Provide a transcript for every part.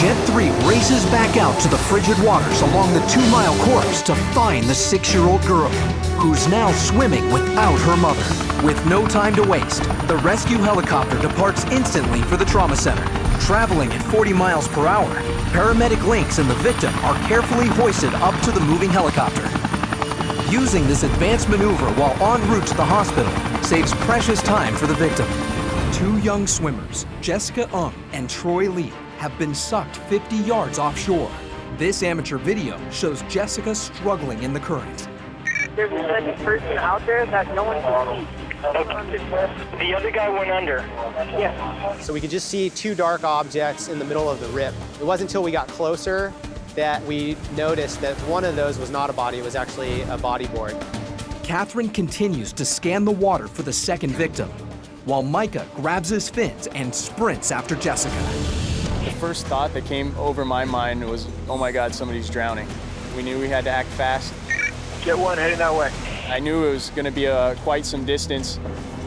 Jet 3 races back out to the frigid waters along the 2-mile course to find the 6-year-old girl, who's now swimming without her mother. With no time to waste, the rescue helicopter departs instantly for the trauma center. Traveling at 40 miles per hour, paramedic Lynx and the victim are carefully hoisted up to the moving helicopter. Using this advanced maneuver while en route to the hospital saves precious time for the victim. 2 young swimmers, Jessica Ung and Troy Lee, have been sucked 50 yards offshore. This amateur video shows Jessica struggling in the current. There's a second person out there that no one can see. The other guy went under. Yeah. So we could just see 2 dark objects in the middle of the rip. It wasn't until we got closer that we noticed that one of those was not a body, it was actually a bodyboard. Catherine continues to scan the water for the second victim, while Micah grabs his fins and sprints after Jessica. The first thought that came over my mind was, oh my God, somebody's drowning. We knew we had to act fast. Get 1 heading that way. I knew it was going to be quite some distance.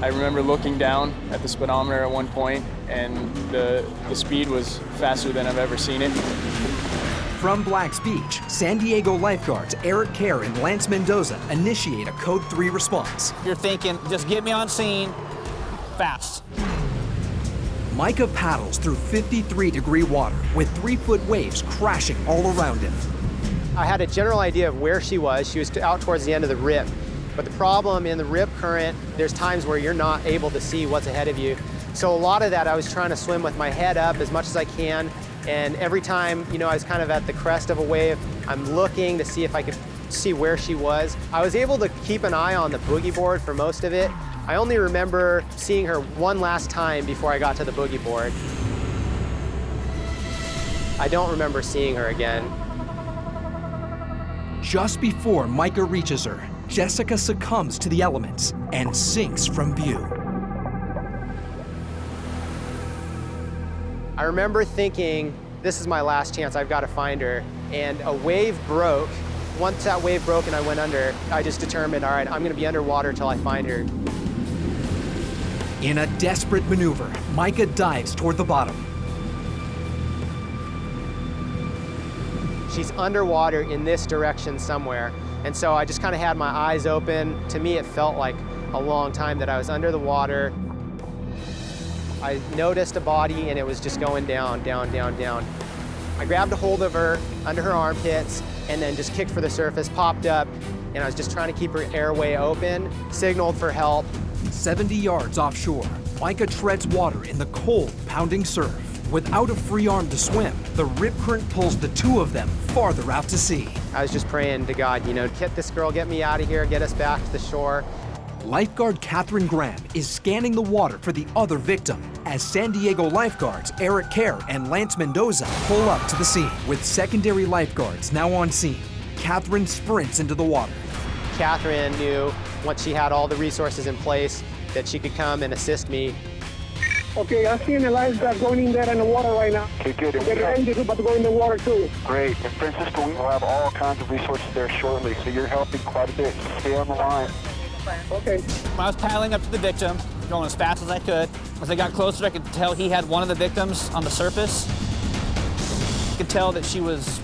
I remember looking down at the speedometer at one point, and the speed was faster than I've ever seen it. From Black's Beach, San Diego lifeguards Eric Kerr and Lance Mendoza initiate a Code 3 response. You're thinking, just get me on scene, fast. Micah paddles through 53-degree water with 3-foot waves crashing all around him. I had a general idea of where she was. She was out towards the end of the rip. But the problem in the rip current, there's times where you're not able to see what's ahead of you. So a lot of that, I was trying to swim with my head up as much as I can. And every time, I was kind of at the crest of a wave, I'm looking to see if I could see where she was. I was able to keep an eye on the boogie board for most of it. I only remember seeing her one last time before I got to the boogie board. I don't remember seeing her again. Just before Micah reaches her, Jessica succumbs to the elements and sinks from view. I remember thinking, this is my last chance, I've got to find her. And a wave broke. Once that wave broke and I went under, I just determined, all right, I'm gonna be underwater till I find her. In a desperate maneuver, Micah dives toward the bottom. She's underwater in this direction somewhere. And so I just kind of had my eyes open. To me, it felt like a long time that I was under the water. I noticed a body and it was just going down, down, down, down. I grabbed a hold of her under her armpits and then just kicked for the surface, popped up, and I was just trying to keep her airway open, signaled for help. 70 yards offshore, Micah treads water in the cold, pounding surf. Without a free arm to swim, the rip current pulls the 2 of them farther out to sea. I was just praying to God, get this girl, get me out of here, get us back to the shore. Lifeguard Catherine Graham is scanning the water for the other victim as San Diego lifeguards Eric Kerr and Lance Mendoza pull up to the scene. With secondary lifeguards now on scene, Catherine sprints into the water. Catherine knew once she had all the resources in place that she could come and assist me. Okay, I'm seeing a lifeguard going in there in the water right now. Okay, good. The Rangers are about to go in the water too. Great. And Francisco, we will have all kinds of resources there shortly, so you're helping quite a bit. Stay on the line. Okay. When I was paddling up to the victim, going as fast as I could, as I got closer, I could tell he had one of the victims on the surface. I could tell that she was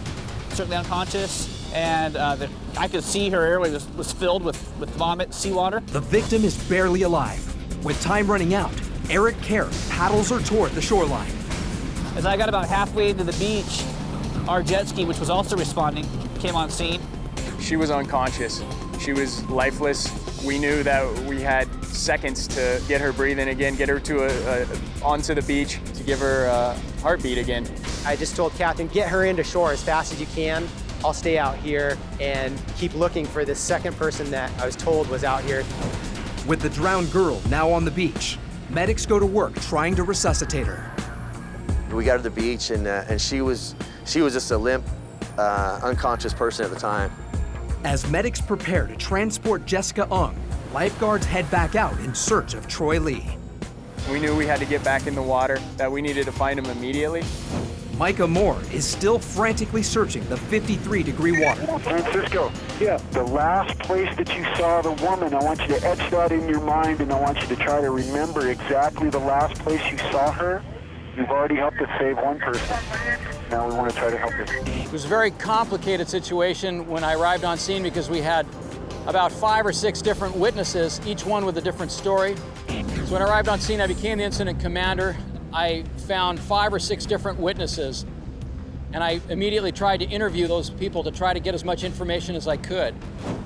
certainly unconscious, and that I could see her airway was filled with vomit, seawater. The victim is barely alive. With time running out, Eric Kerr paddles her toward the shoreline. As I got about halfway to the beach, our jet ski, which was also responding, came on scene. She was unconscious. She was lifeless. We knew that we had seconds to get her breathing again, get her to onto the beach to give her a heartbeat again. I just told Catherine, get her into shore as fast as you can. I'll stay out here and keep looking for this second person that I was told was out here. With the drowned girl now on the beach, medics go to work trying to resuscitate her. We got to the beach and she was just a limp, unconscious person at the time. As medics prepare to transport Jessica Ung, lifeguards head back out in search of Troy Lee. We knew we had to get back in the water, that we needed to find him immediately. Micah Moore is still frantically searching the 53-degree water. Francisco, Yeah. the last place that you saw the woman, I want you to etch that in your mind, and I want you to try to remember exactly the last place you saw her. You've already helped us save one person. now. We want to try to help you. It was a very complicated situation when I arrived on scene because we had about 5 or 6 different witnesses, each one with a different story. So when I arrived on scene, I became the incident commander. I found 5 or 6 different witnesses, and I immediately tried to interview those people to try to get as much information as I could.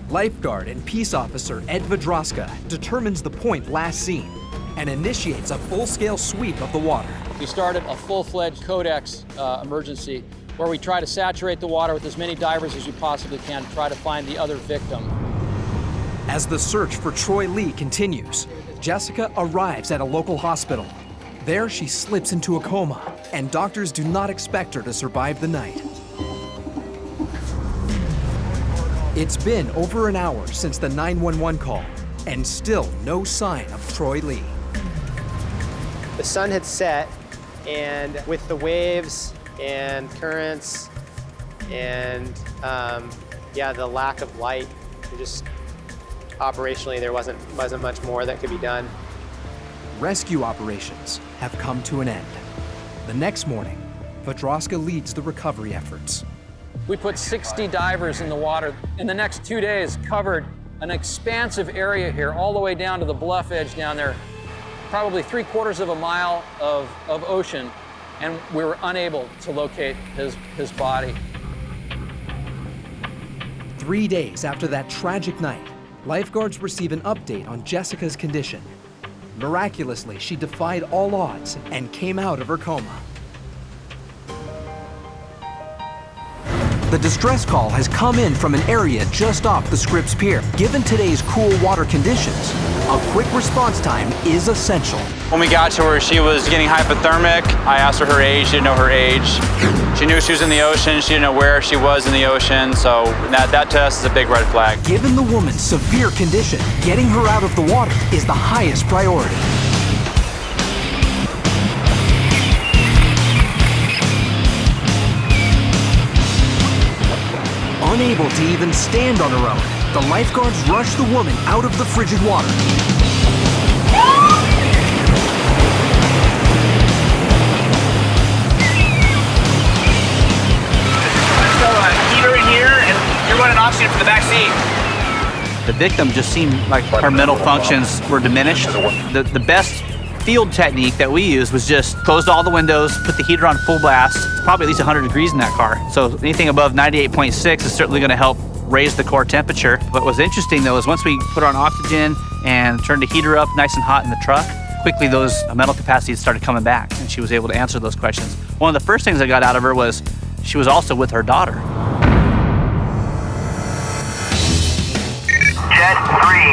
Lifeguard and peace officer Ed Vadroska determines the point last seen and initiates a full-scale sweep of the water. We started a full-fledged Codex emergency where we try to saturate the water with as many divers as we possibly can to try to find the other victim. As the search for Troy Lee continues, Jessica arrives at a local hospital. There she slips into a coma, and doctors do not expect her to survive the night. It's been over an hour since the 911 call, and still no sign of Troy Lee. The sun had set, and with the waves and currents and the lack of light, operationally there wasn't much more that could be done. Rescue operations have come to an end. The next morning, Vadroska leads the recovery efforts. We put 60 divers in the water. In the next 2 days, covered an expansive area here, all the way down to the bluff edge down there, probably 3/4 of a mile of ocean, and we were unable to locate his body. 3 days after that tragic night, lifeguards receive an update on Jessica's condition. Miraculously, she defied all odds and came out of her coma. The distress call has come in from an area just off the Scripps Pier. Given today's cool water conditions, a quick response time is essential. When we got to her, she was getting hypothermic. I asked her age, she didn't know her age. She knew she was in the ocean, she didn't know where she was in the ocean, so that to us is a big red flag. Given the woman's severe condition, getting her out of the water is the highest priority. Unable to even stand on her own, the lifeguards rush the woman out of the frigid water. Let's go heater in here, and you're running oxygen for the back seat. The victim just seemed like her mental functions were diminished. The best field technique that we used was just close all the windows, put the heater on full blast. It's probably at least 100 degrees in that car. So anything above 98.6 is certainly going to help raise the core temperature. What was interesting though is once we put her on oxygen and turned the heater up nice and hot in the truck, quickly those mental capacities started coming back and she was able to answer those questions. One of the first things I got out of her was she was also with her daughter. Jet 3,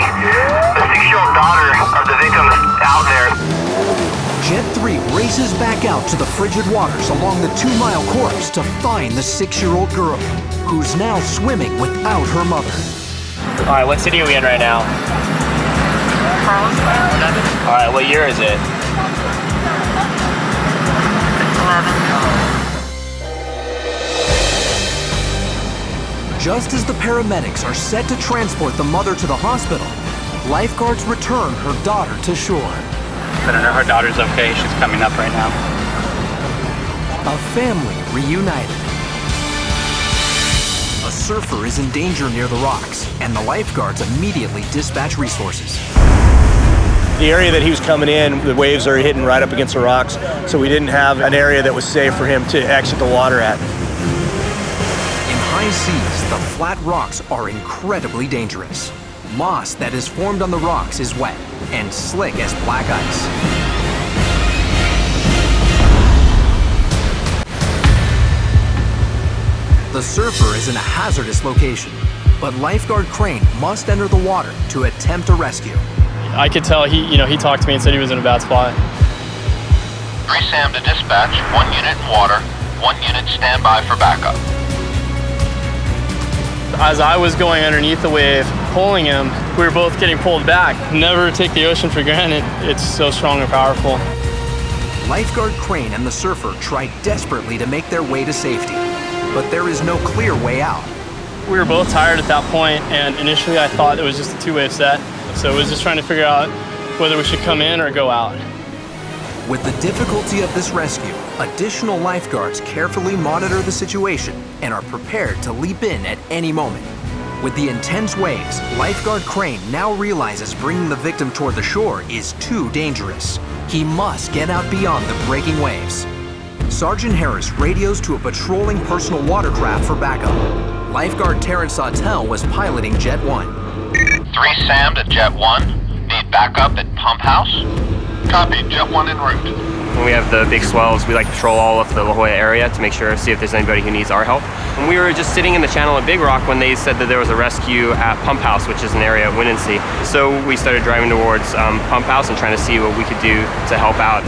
the 6-year-old daughter of the victim is out there. Jet 3 races back out to the frigid waters along the 2-mile course to find the 6-year-old girl, who's now swimming without her mother. All right, what city are we in right now? All right, what year is it? Just as the paramedics are set to transport the mother to the hospital, lifeguards return her daughter to shore. But I know her daughter's okay, she's coming up right now. A family reunited. A surfer is in danger near the rocks, and the lifeguards immediately dispatch resources. The area that he was coming in, the waves are hitting right up against the rocks, so we didn't have an area that was safe for him to exit the water at. In high seas, the flat rocks are incredibly dangerous. Moss that is formed on the rocks is wet and slick as black ice. The surfer is in a hazardous location, but lifeguard Crane must enter the water to attempt a rescue. I could tell he talked to me and said he was in a bad spot. 3 SAM to dispatch, 1 unit in water, 1 unit standby for backup. As I was going underneath the wave, pulling him, we were both getting pulled back. Never take the ocean for granted. It's so strong and powerful. Lifeguard Crane and the surfer try desperately to make their way to safety, but there is no clear way out. We were both tired at that point, and initially I thought it was just a 2-wave set. So it was just trying to figure out whether we should come in or go out. With the difficulty of this rescue, Additional lifeguards carefully monitor the situation and are prepared to leap in at any moment. With the intense waves, lifeguard Crane now realizes bringing the victim toward the shore is too dangerous. He must get out beyond the breaking waves. Sergeant Harris radios to a patrolling personal watercraft for backup. Lifeguard Terrence Sawtell was piloting Jet 1. 3 Sam to Jet 1. Need backup at pump house. Copy, Jet 1 en route. When we have the big swells, we like to patrol all of the La Jolla area to make sure, see if there's anybody who needs our help. And we were just sitting in the channel at Big Rock when they said that there was a rescue at Pump House, which is an area at Windansea. So we started driving towards Pump House and trying to see what we could do to help out.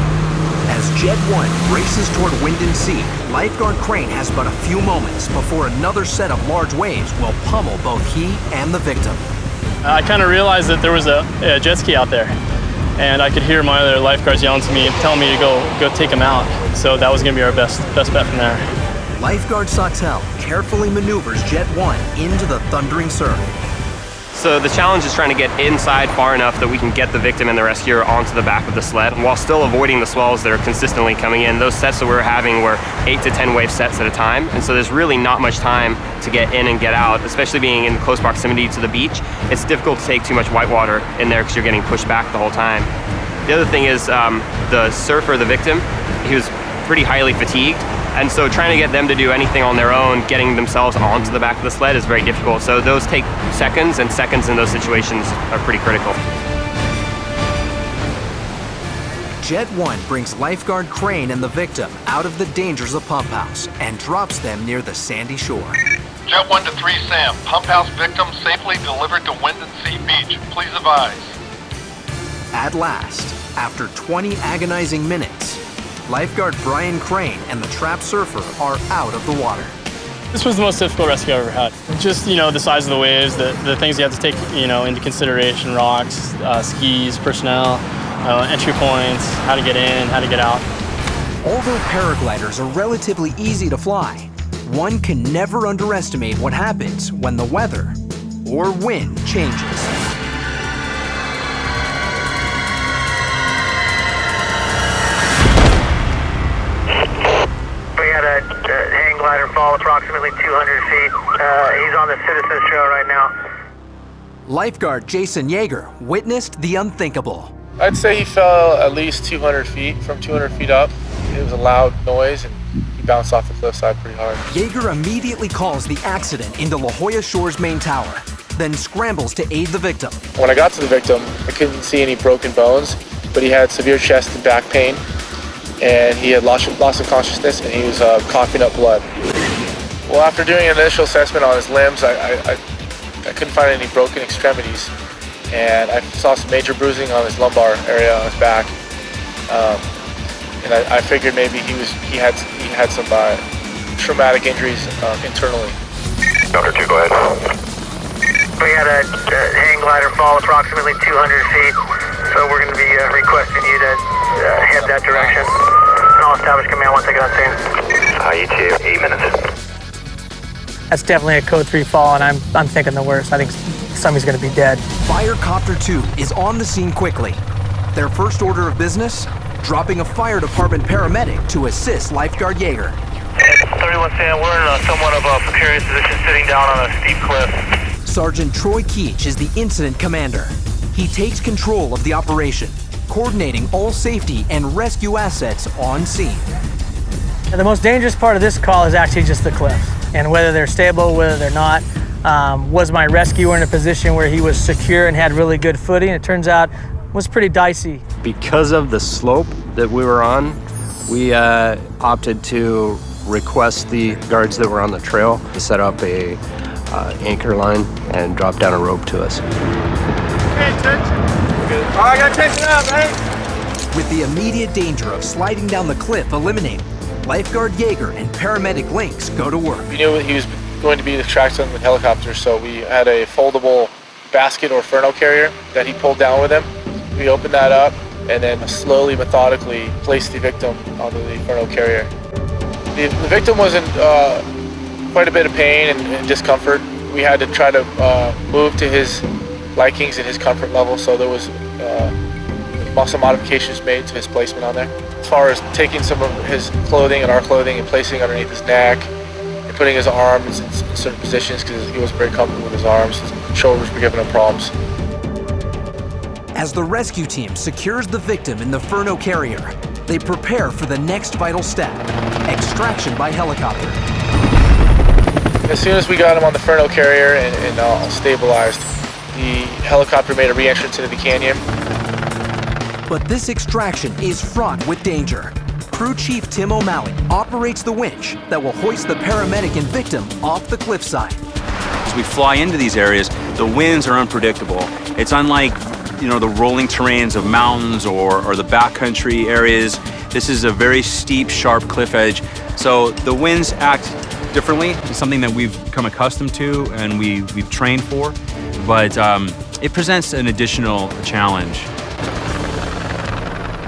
As Jet 1 races toward Windansea, lifeguard Crane has but a few moments before another set of large waves will pummel both he and the victim. I kind of realized that there was a jet ski out there, and I could hear my other lifeguards yelling to me and telling me to go take him out. So that was going to be our best bet from there. Lifeguard Sawtell carefully maneuvers Jet 1 into the thundering surf. So the challenge is trying to get inside far enough that we can get the victim and the rescuer onto the back of the sled while still avoiding the swells that are consistently coming in. Those sets that we were having were 8 to 10 wave sets at a time, and so there's really not much time to get in and get out, especially being in close proximity to the beach. It's difficult to take too much white water in there because you're getting pushed back the whole time. The other thing is the surfer, the victim, he was pretty highly fatigued, and so trying to get them to do anything on their own, getting themselves onto the back of the sled is very difficult. So those take seconds, and seconds in those situations are pretty critical. Jet 1 brings lifeguard Crane and the victim out of the dangers of Pump House and drops them near the sandy shore. Jet 1 to 3 Sam. Pump house victim safely delivered to Windansea Beach. Please advise. At last, after 20 agonizing minutes, lifeguard Brian Crane and the trapped surfer are out of the water. This was the most difficult rescue I've ever had. Just, the size of the waves, the things you have to take, into consideration, rocks, skis, personnel, entry points, how to get in, how to get out. Although paragliders are relatively easy to fly, one can never underestimate what happens when the weather or wind changes. Hang glider fall approximately 200 feet. He's on the Citizens Trail right now. Lifeguard Jason Yeager witnessed the unthinkable. I'd say he fell at least 200 feet, from 200 feet up. It was a loud noise and he bounced off the cliffside pretty hard. Yeager immediately calls the accident into La Jolla Shore's main tower, then scrambles to aid the victim. When I got to the victim, I couldn't see any broken bones, but he had severe chest and back pain, and he had loss of consciousness, and he was coughing up blood. Well, after doing an initial assessment on his limbs, I couldn't find any broken extremities, and I saw some major bruising on his lumbar area on his back, and I figured maybe he had some traumatic injuries internally. Number 2, go ahead. We had a hang glider fall approximately 200 feet, so we're going to be requesting you to head that direction. And I'll establish command once I get on scene. IE2, 8 minutes. That's definitely a code 3 fall, and I'm thinking the worst. I think somebody's going to be dead. Firecopter 2 is on the scene quickly. Their first order of business, dropping a fire department paramedic to assist lifeguard Yeager. 31 Sam, we're in somewhat of a precarious position sitting down on a steep cliff. Sergeant Troy Keach is the incident commander. He takes control of the operation, coordinating all safety and rescue assets on scene. And the most dangerous part of this call is actually just the cliff, and whether they're stable, whether they're not. Was my rescuer in a position where he was secure and had really good footing? It turns out it was pretty dicey. Because of the slope that we were on, we opted to request the guards that were on the trail to set up a anchor line and drop down a rope to us. Hey, attention. All right, I gotta chase it out, right? With the immediate danger of sliding down the cliff eliminated, lifeguard Yeager and paramedic Lynx go to work. We knew he was going to be tracked on the helicopter, so we had a foldable basket or FURRY carrier that he pulled down with him. We opened that up and then slowly, methodically placed the victim onto the FURRY carrier. The victim was in quite a bit of pain and discomfort. We had to try to move to his likings and his comfort level, so there was muscle modifications made to his placement on there. as far as taking some of his clothing and our clothing and placing underneath his neck and putting his arms in certain positions because he wasn't very comfortable with his arms. His shoulders were giving him problems. As the rescue team secures the victim in the FURRY carrier, they prepare for the next vital step, extraction by helicopter. As soon as we got him on the FURRY carrier and all stabilized, the helicopter made a re-entry into the canyon. But this extraction is fraught with danger. Crew Chief Tim O'Malley operates the winch that will hoist the paramedic and victim off the cliffside. As we fly into these areas, the winds are unpredictable. It's unlike, you know, the rolling terrains of mountains or the backcountry areas. This is a very steep, sharp cliff edge. So the winds act differently. It's something that we've become accustomed to and we've trained for, but it presents an additional challenge.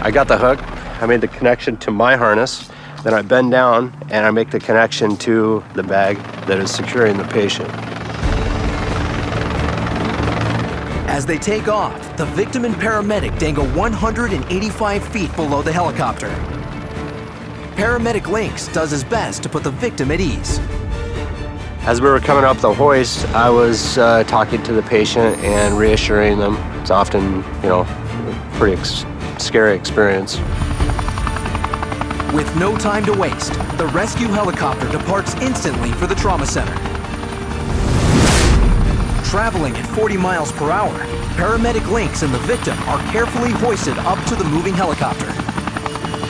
I got the hook, I made the connection to my harness, then I bend down and I make the connection to the bag that is securing the patient. As they take off, the victim and paramedic dangle 185 feet below the helicopter. Paramedic Lynx does his best to put the victim at ease. As we were coming up the hoist, I was talking to the patient and reassuring them. It's often, you know, a pretty scary experience. With no time to waste, the rescue helicopter departs instantly for the trauma center. Traveling at 40 miles per hour, paramedic Lynx and the victim are carefully hoisted up to the moving helicopter.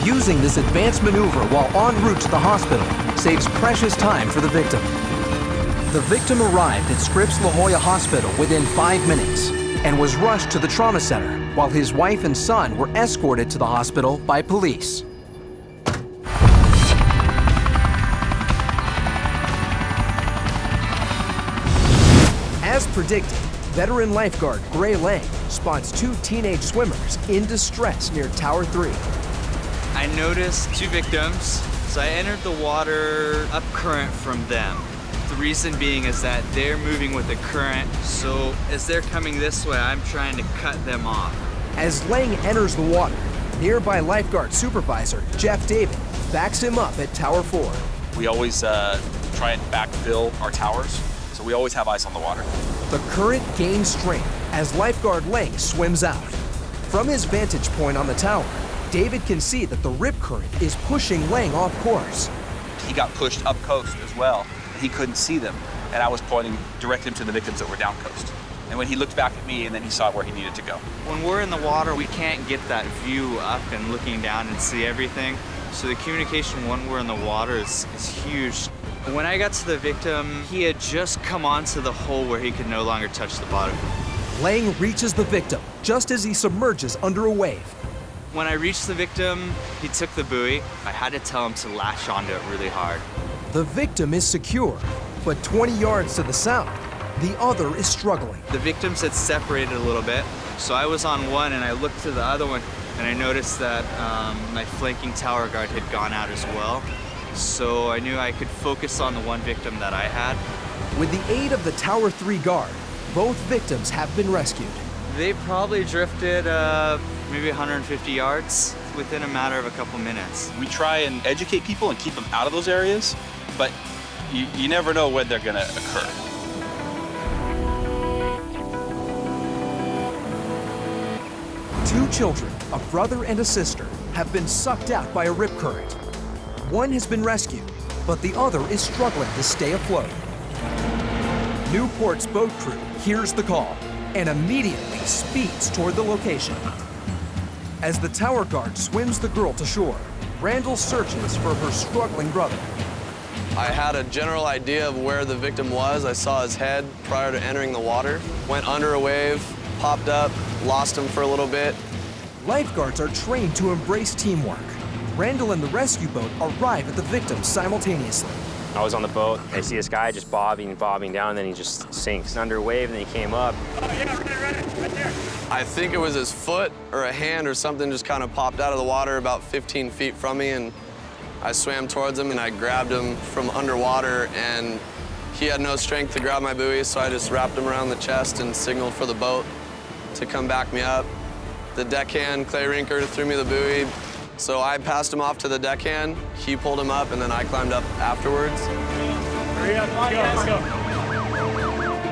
Using this advanced maneuver while en route to the hospital saves precious time for the victim. The victim arrived at Scripps La Jolla Hospital within 5 minutes and was rushed to the trauma center while his wife and son were escorted to the hospital by police. As predicted, veteran lifeguard Gray Lang spots 2 teenage swimmers in distress near Tower 3. I noticed 2 victims, so I entered the water up current from them. The reason being is that they're moving with the current, so as they're coming this way, I'm trying to cut them off. As Lang enters the water, nearby lifeguard supervisor Jeff David backs him up at Tower 4. We always try and backfill our towers, so we always have ice on the water. The current gains strength as lifeguard Lang swims out. From his vantage point on the tower, David can see that the rip current is pushing Lang off course. He got pushed up coast as well. He couldn't see them, and I was pointing directly to the victims that were down coast. And when he looked back at me, and then he saw where he needed to go. When we're in the water, we can't get that view up and looking down and see everything. So the communication when we're in the water is huge. When I got to the victim, he had just come onto the hole where he could no longer touch the bottom. Lang reaches the victim just as he submerges under a wave. When I reached the victim, he took the buoy. I had to tell him to latch onto it really hard. The victim is secure, but 20 yards to the south, the other is struggling. The victims had separated a little bit, so I was on one and I looked to the other one and I noticed that my flanking tower guard had gone out as well. So I knew I could focus on the one victim that I had. With the aid of the Tower 3 guard, both victims have been rescued. They probably drifted maybe 150 yards within a matter of a couple minutes. We try and educate people and keep them out of those areas, but you never know when they're gonna occur. Two children, a brother and a sister, have been sucked out by a rip current. One has been rescued, but the other is struggling to stay afloat. Newport's boat crew hears the call and immediately speeds toward the location. As the tower guard swims the girl to shore, Randall searches for her struggling brother. I had a general idea of where the victim was. I saw his head prior to entering the water. Went under a wave, popped up, lost him for a little bit. Lifeguards are trained to embrace teamwork. Randall and the rescue boat arrive at the victim simultaneously. I was on the boat. I see this guy just bobbing down, and then he just sinks under a wave, and then he came up. Oh, yeah, right there. I think it was his foot or a hand or something just kind of popped out of the water about 15 feet from me, and I swam towards him, and I grabbed him from underwater, and he had no strength to grab my buoy, so I just wrapped him around the chest and signaled for the boat to come back me up. The deckhand, Clay Rinker, threw me the buoy, So I passed him off to the deckhand, he pulled him up, and then I climbed up afterwards. Hurry up, let's go.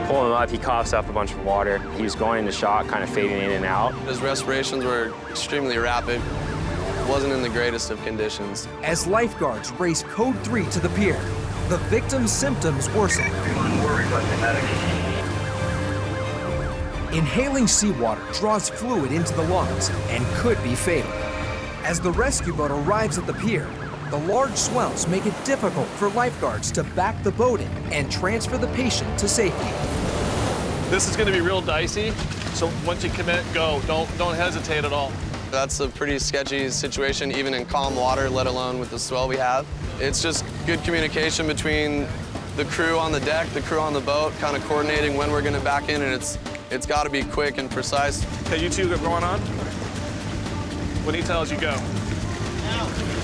Pull him up, he coughs up a bunch of water. He was going into shock, kind of fading in and out. His respirations were extremely rapid. Wasn't in the greatest of conditions. As lifeguards race Code 3 to the pier, the victim's symptoms worsen. Inhaling seawater draws fluid into the lungs and could be fatal. As the rescue boat arrives at the pier, the large swells make it difficult for lifeguards to back the boat in and transfer the patient to safety. This is going to be real dicey, so once you commit, go. Don't hesitate at all. That's a pretty sketchy situation, even in calm water, let alone with the swell we have. It's just good communication between the crew on the deck, the crew on the boat, kind of coordinating when we're going to back in, and it's got to be quick and precise. Okay, you two are going on. When he tells you, go.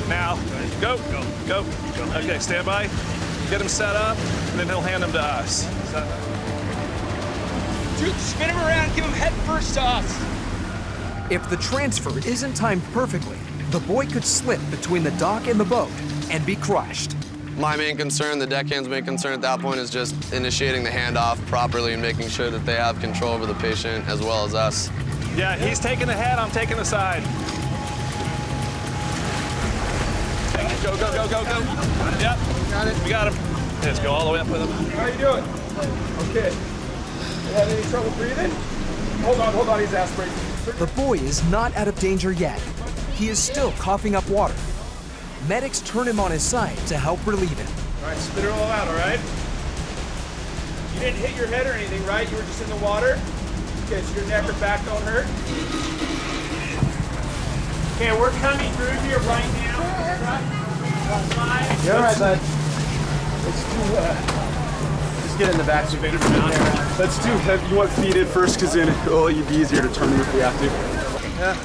Now. Go. Okay, stand by. Get him set up, and then he'll hand him to us. Dude, spin him around, give him head first to us. If the transfer isn't timed perfectly, the boy could slip between the dock and the boat and be crushed. My main concern, the deckhand's main concern at that point, is just initiating the handoff properly and making sure that they have control over the patient as well as us. Yeah, he's taking the head, I'm taking the side. Go. Yep. Got it. We got him. Let's go all the way up with him. How you doing? Okay. You had any trouble breathing? Hold on, he's aspirating. The boy is not out of danger yet. He is still coughing up water. Medics turn him on his side to help relieve him. All right, spit it all out, all right? You didn't hit your head or anything, right? You were just in the water? Okay, so your neck or back don't hurt? Okay, we're coming through here right now. You're all right, bud. Let's do, just get in the back. Let's do, you want feet in first, because then it'll be easier to turn them if we have to. Yeah.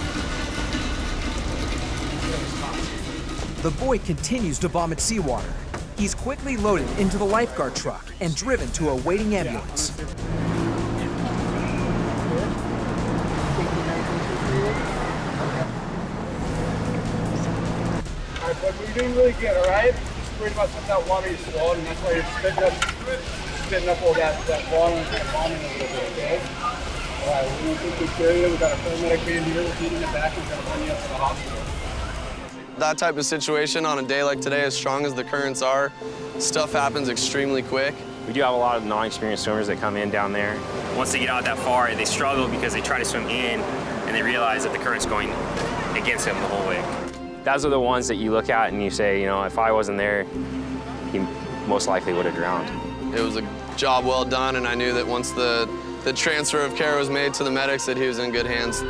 The boy continues to vomit seawater. He's quickly loaded into the lifeguard truck and driven to a waiting ambulance. All right, bud, you're doing really good, all right? Just worried about some of that water you swallowed, and that's why you're spitting up all that water and kind of vomiting a little bit, okay? All right, we're going to take good care of you. We've got our paramedic van here. We're feeding it back, and we're going to bring you up to the hospital. That type of situation on a day like today, as strong as the currents are, stuff happens extremely quick. We do have a lot of non-experienced swimmers that come in down there. Once they get out that far, they struggle because they try to swim in, and they realize that the current's going against them the whole way. Those are the ones that you look at and you say, you know, if I wasn't there, he most likely would have drowned. It was a job well done, and I knew that once the transfer of care was made to the medics, that he was in good hands.